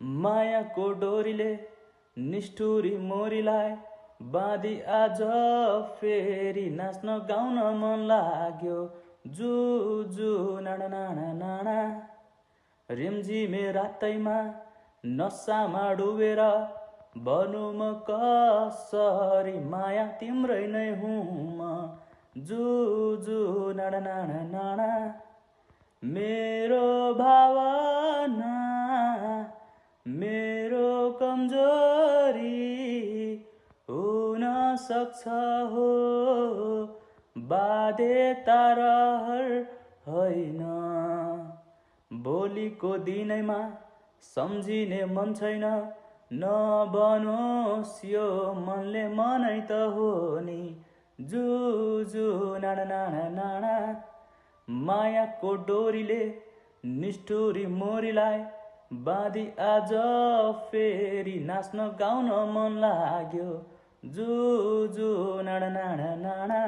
मायाको डोरीले निष्ठुरी मोरीलाई बाँधी आज फेरि नाच्न गाउन मन लाग्यो। जु जु नाना नाना नाना रिमझिमे रातैमा नसामा डुबेर भनौँ म कसरी माया तिम्रै नै हुँ म। जु जु नाना नाना नाना मेरो भावना मेरो कमजोरी हुन सक्छ हो बाध्यता रहर होइन। भोलिको दिनैमा सम्झिने मन छैन नबनोस् यो मनले मनै त हो नि। जु जु नाना नाना नाना मायाको डोरीले निष्ठुरी मोरीलाई बाँधी आज फेरि नाच्न गाउन मन लाग्यो। जु जु नाना नाना नाना।